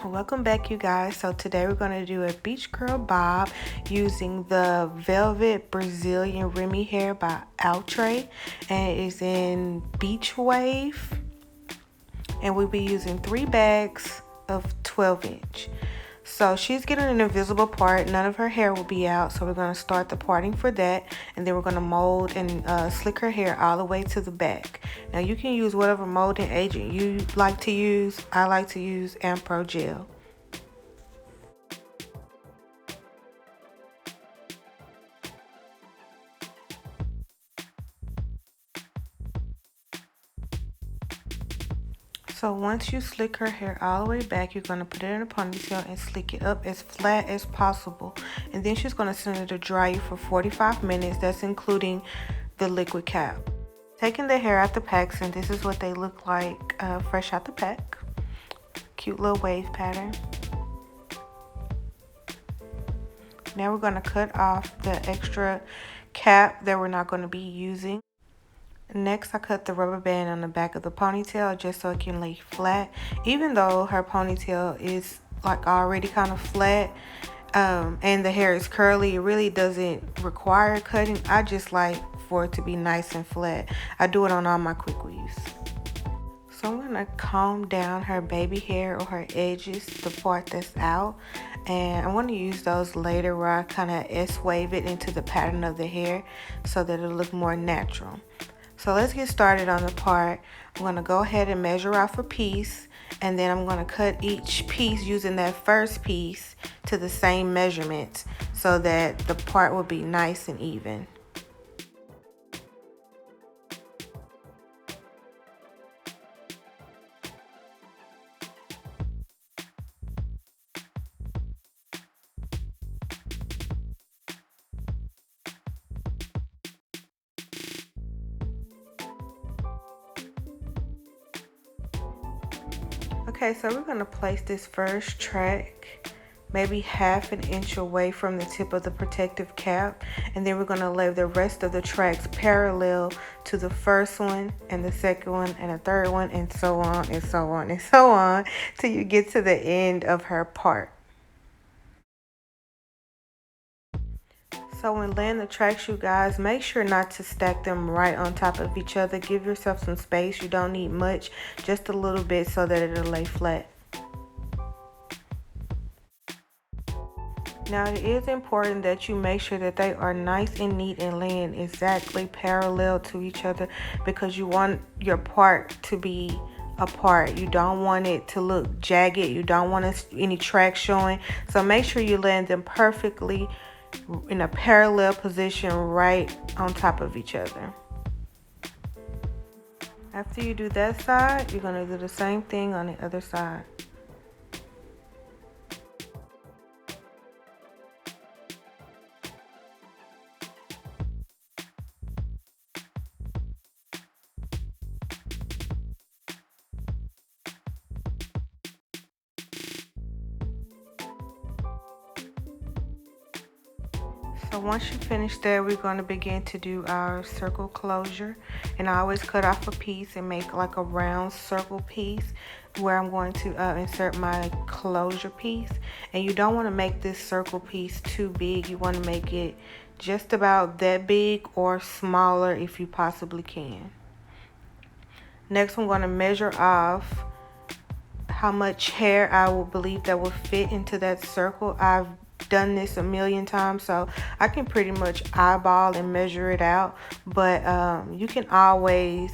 Welcome back, you guys. So today we're going to do a beach curl bob using the Velvet Brazilian Remy hair by Outre, and it is in beach wave, and we'll be using 3 bags of 12-inch. So she's getting an invisible part. None of her hair will be out, so we're going to start the parting for that, and then we're going to mold and slick her hair all the way to the back. Now you can use whatever molding agent you like to use. I like to use Ampro Gel. So once you slick her hair all the way back, you're going to put it in a ponytail and slick it up as flat as possible. And then she's going to send it to dry you for 45 minutes. That's including the liquid cap. Taking the hair out the packs, and this is what they look like fresh out the pack. Cute little wave pattern. Now we're going to cut off the extra cap that we're not going to be using. Next, I cut the rubber band on the back of the ponytail just so it can lay flat. Even though her ponytail is like already kind of flat and the hair is curly, it really doesn't require cutting. I just like for it to be nice and flat. I do it on all my quick weaves. So I'm going to comb down her baby hair or her edges, the part that's out. And I'm going to use those later where I kind of S-wave it into the pattern of the hair so that it'll look more natural. So let's get started on the part. I'm going to go ahead and measure off a piece, and then I'm going to cut each piece using that first piece to the same measurement so that the part will be nice and even. Okay, so we're going to place this first track maybe half an inch away from the tip of the protective cap, and then we're going to lay the rest of the tracks parallel to the first one and the second one and the third one, and so on and so on and so on till you get to the end of her part. So when laying the tracks, you guys, make sure not to stack them right on top of each other. Give yourself some space. You don't need much, just a little bit so that it'll lay flat. Now it is important that you make sure that they are nice and neat and laying exactly parallel to each other, because you want your part to be apart. You don't want it to look jagged. You don't want any tracks showing. So make sure you land them perfectly in a parallel position right on top of each other. After you do that side, you're going to do the same thing on the other side. So once you finish that, we're going to begin to do our circle closure. And I always cut off a piece and make like a round circle piece where I'm going to insert my closure piece. And you don't want to make this circle piece too big. You want to make it just about that big or smaller if you possibly can. Next, I'm going to measure off how much hair I will believe that will fit into that circle. I've done this a million times, so I can pretty much eyeball and measure it out, but you can always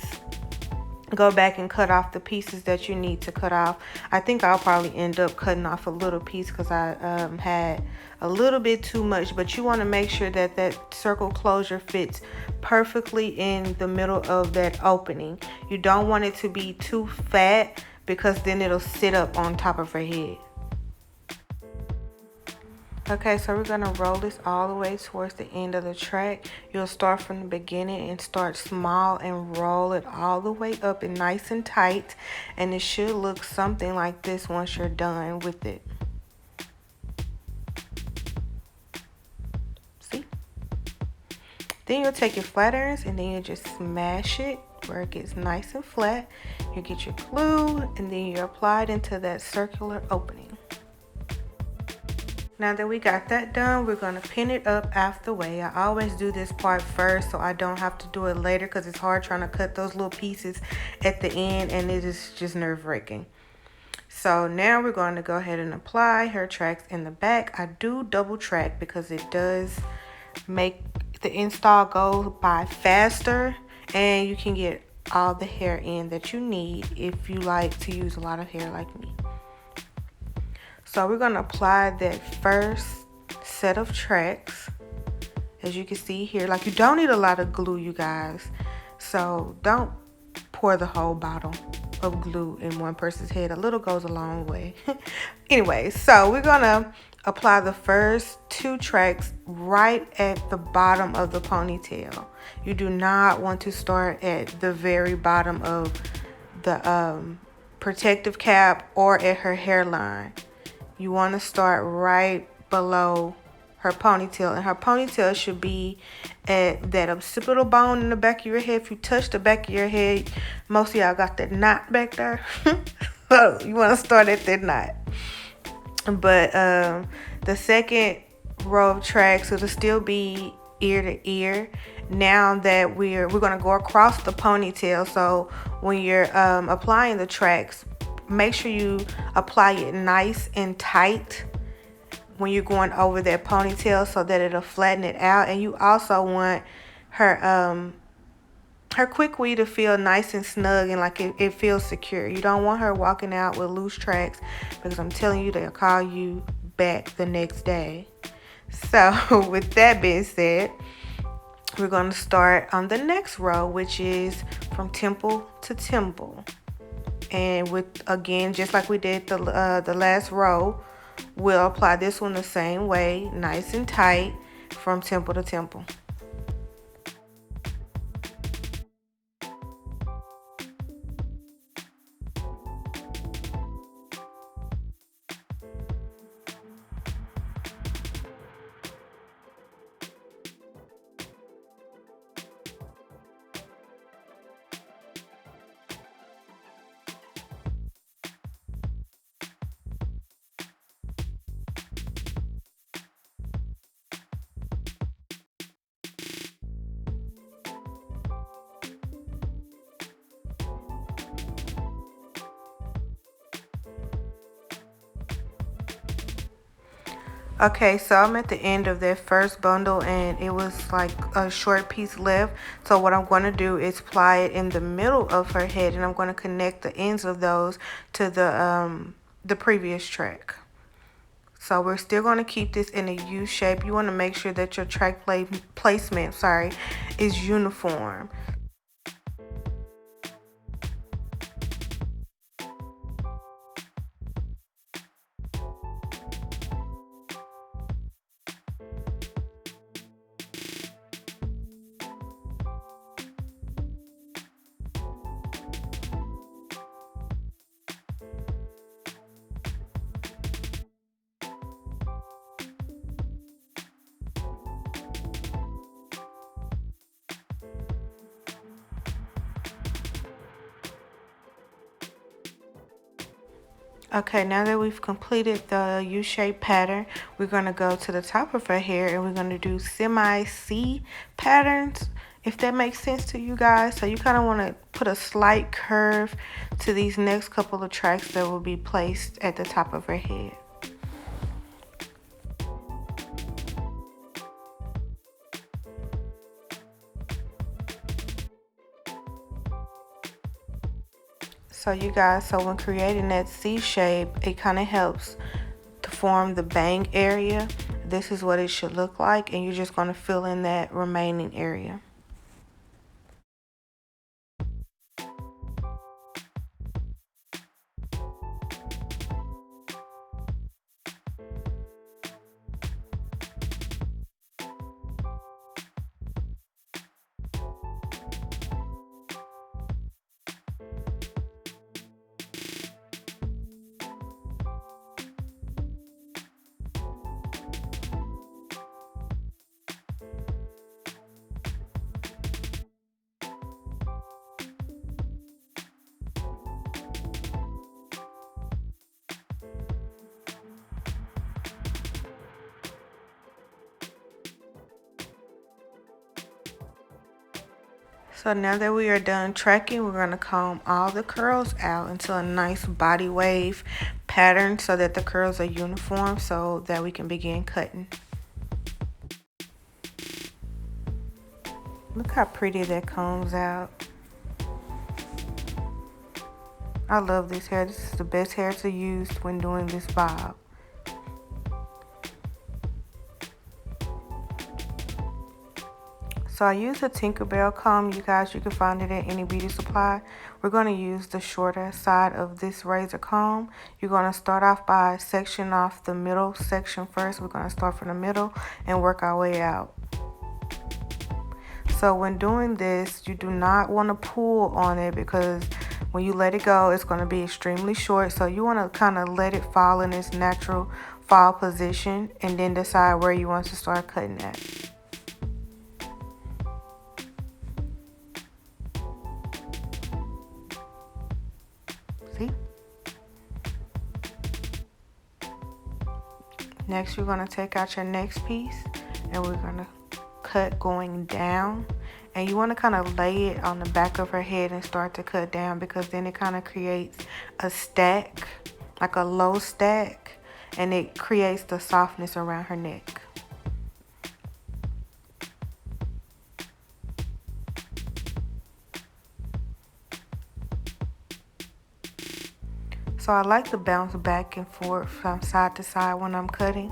go back and cut off the pieces that you need to cut off. I think I'll probably end up cutting off a little piece because I had a little bit too much, but you want to make sure that that circle closure fits perfectly in the middle of that opening. You don't want it to be too fat because then it'll sit up on top of her head. Okay, so we're going to roll this all the way towards the end of the track. You'll start from the beginning and start small and roll it all the way up and nice and tight. And it should look something like this once you're done with it. See? Then you'll take your flat irons and then you just smash it where it gets nice and flat. You get your glue and then you apply it into that circular opening. Now that we got that done, we're going to pin it up half the way. I always do this part first so I don't have to do it later because it's hard trying to cut those little pieces at the end and it is just nerve-wracking. So now we're going to go ahead and apply hair tracks in the back. I do double track because it does make the install go by faster and you can get all the hair in that you need if you like to use a lot of hair like me. So we're going to apply that first set of tracks. As you can see here, like you don't need a lot of glue, you guys. So don't pour the whole bottle of glue in one person's head. A little goes a long way. Anyway, so we're going to apply the first 2 tracks right at the bottom of the ponytail. You do not want to start at the very bottom of the protective cap or at her hairline. You want to start right below her ponytail, and her ponytail should be at that occipital bone in the back of your head. If you touch the back of your head, most of y'all got that knot back there. So you want to start at that knot. But the second row of tracks, it'll still be ear to ear. Now that we're going to go across the ponytail, so when you're applying the tracks, make sure you apply it nice and tight when you're going over that ponytail so that it'll flatten it out. And you also want her quick weave to feel nice and snug and like it feels secure. You don't want her walking out with loose tracks because I'm telling you, they'll call you back the next day. So with that being said, we're going to start on the next row, which is from temple to temple. And with, again, just like we did the last row, we'll apply this one the same way, nice and tight from temple to temple. Okay, so I'm at the end of that first bundle and it was like a short piece left. So what I'm going to do is apply it in the middle of her head, and I'm going to connect the ends of those to the previous track. So we're still going to keep this in a U shape. You want to make sure that your track placement, is uniform. Okay, now that we've completed the U-shaped pattern, we're going to go to the top of her hair and we're going to do semi-C patterns, if that makes sense to you guys. So you kind of want to put a slight curve to these next couple of tracks that will be placed at the top of her head. So you guys, so when creating that C shape, it kind of helps to form the bang area. This is what it should look like, and you're just going to fill in that remaining area. So now that we are done tracking, we're going to comb all the curls out into a nice body wave pattern so that the curls are uniform so that we can begin cutting. Look how pretty that combs out. I love this hair. This is the best hair to use when doing this bob. So I use a Tinkerbell comb, you guys. You can find it at any beauty supply. We're going to use the shorter side of this razor comb. You're going to start off by sectioning off the middle section first. We're going to start from the middle and work our way out. So when doing this, you do not want to pull on it because when you let it go, it's going to be extremely short. So you want to kind of let it fall in its natural fall position and then decide where you want to start cutting at. See? Next, you're going to take out your next piece and we're going to cut going down. And you want to kind of lay it on the back of her head and start to cut down because then it kind of creates a stack, like a low stack, and it creates the softness around her neck. So I like to bounce back and forth from side to side when I'm cutting.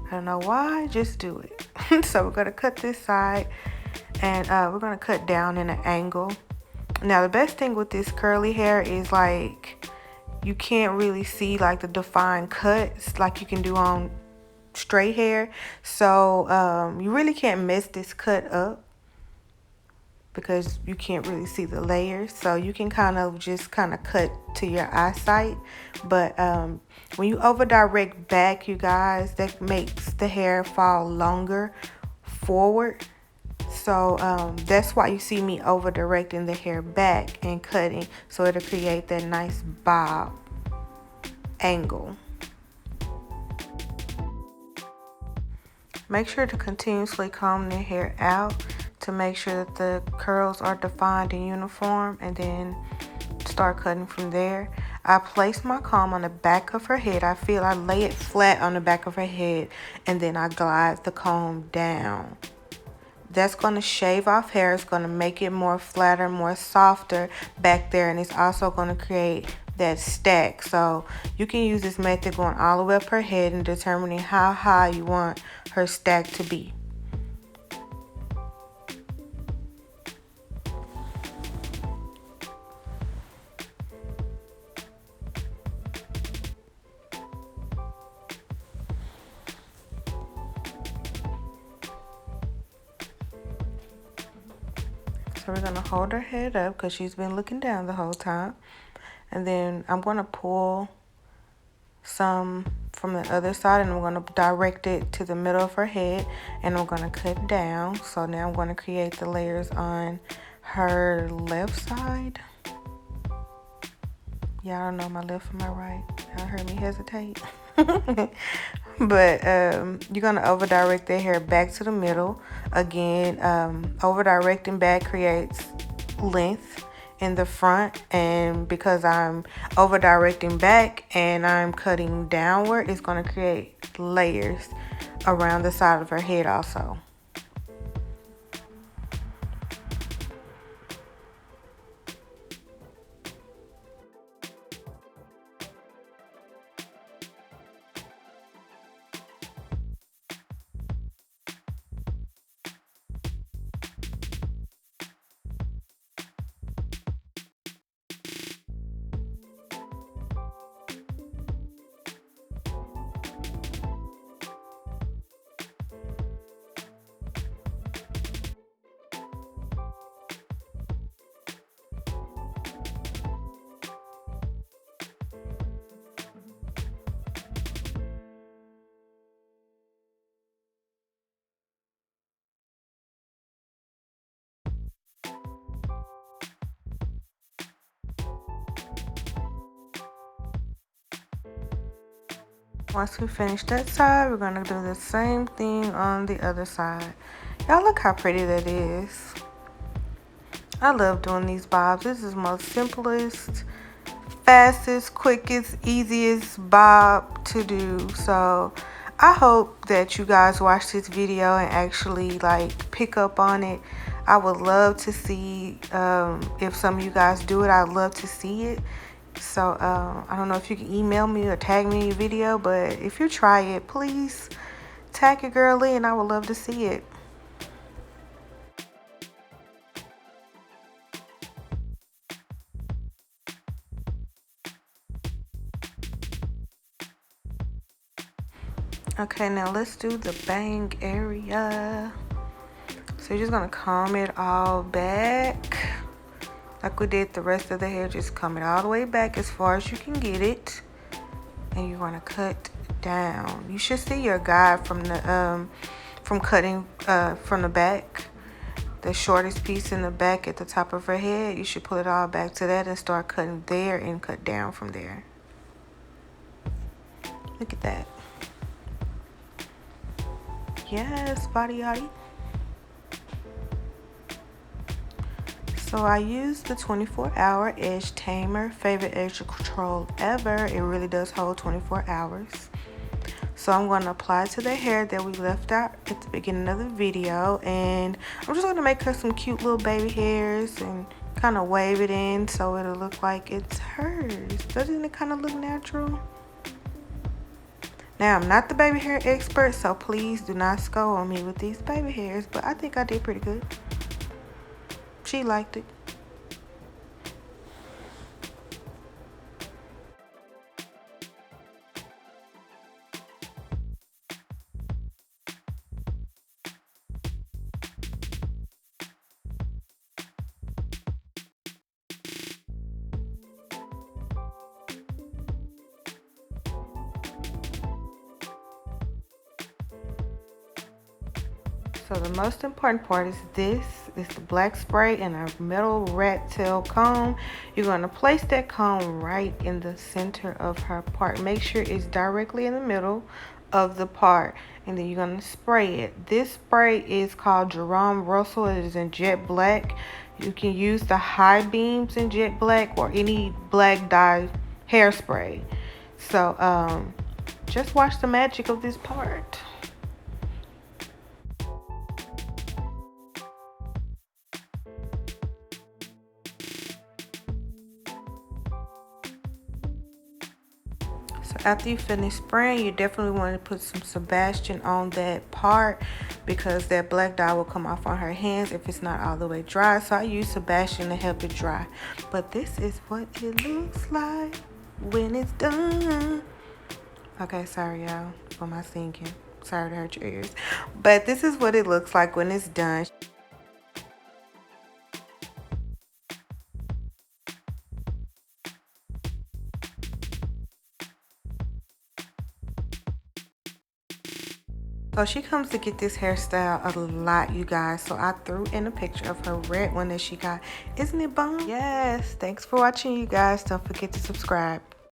I don't know why, just do it. So we're going to cut this side and we're going to cut down in an angle. Now the best thing with this curly hair is like you can't really see like the defined cuts like you can do on straight hair. So you really can't mess this cut up because you can't really see the layers. So you can kind of just kind of cut to your eyesight. But when you over direct back, you guys, that makes the hair fall longer forward. So that's why you see me over directing the hair back and cutting, so it'll create that nice bob angle. Make sure to continuously comb the hair out to make sure that the curls are defined and uniform, and then start cutting from there. I place my comb on the back of her head. I lay it flat on the back of her head, and then I glide the comb down. That's going to shave off hair. It's going to make it more flatter, more softer back there, and it's also going to create that stack. So you can use this method going all the way up her head and determining how high you want her stack to be. So we're going to hold her head up because she's been looking down the whole time. And then I'm going to pull some from the other side and I'm going to direct it to the middle of her head. And I'm going to cut down. So now I'm going to create the layers on her left side. Yeah, I don't know my left from my right. Y'all heard me hesitate. But you're going to over direct the hair back to the middle. Again, over directing back creates length in the front, and because I'm over directing back and I'm cutting downward, it's going to create layers around the side of her head also. Once we finish that side, we're going to do the same thing on the other side. Y'all look how pretty that is. I love doing these bobs. This is the most simplest, fastest, quickest, easiest bob to do. So I hope that you guys watch this video and actually like pick up on it. I would love to see if some of you guys do it. I'd love to see it. So I don't know if you can email me or tag me in your video, but if you try it, please tag your girly and I would love to see it. Okay, now let's do the bang area. So you're just gonna comb it all back like we did the rest of the hair. Just comb it all the way back as far as you can get it, and you're gonna cut down. You should see your guide from the from cutting from the back. The shortest piece in the back at the top of her head, you should pull it all back to that and start cutting there and cut down from there. Look at that. Yes, body yaddy. So I used the 24-hour edge tamer, favorite edge control ever. It really does hold 24 hours. So I'm going to apply to the hair that we left out at the beginning of the video, and I'm just going to make her some cute little baby hairs and kind of wave it in so it'll look like it's hers. Doesn't it kind of look natural? Now, I'm not the baby hair expert, so please do not scold on me with these baby hairs, but I think I did pretty good. She liked it. So the most important part is this. It's the black spray and a metal rat tail comb. You're going to place that comb right in the center of her part. Make sure it's directly in the middle of the part, and then you're going to spray it. This spray is called Jerome Russell. It is in jet black. You can use the high beams in jet black or any black dye hairspray. So just watch the magic of this part. After you finish spraying, you definitely want to put some Sebastian on that part because that black dye will come off on her hands if it's not all the way dry. So I use Sebastian to help it dry. But this is what it looks like when it's done. Okay, sorry y'all for my singing. Sorry to hurt your ears. But this is what it looks like when it's done. So she comes to get this hairstyle a lot, you guys. So I threw in a picture of her red one that she got. Isn't it bomb? Yes. Thanks for watching, you guys. Don't forget to subscribe.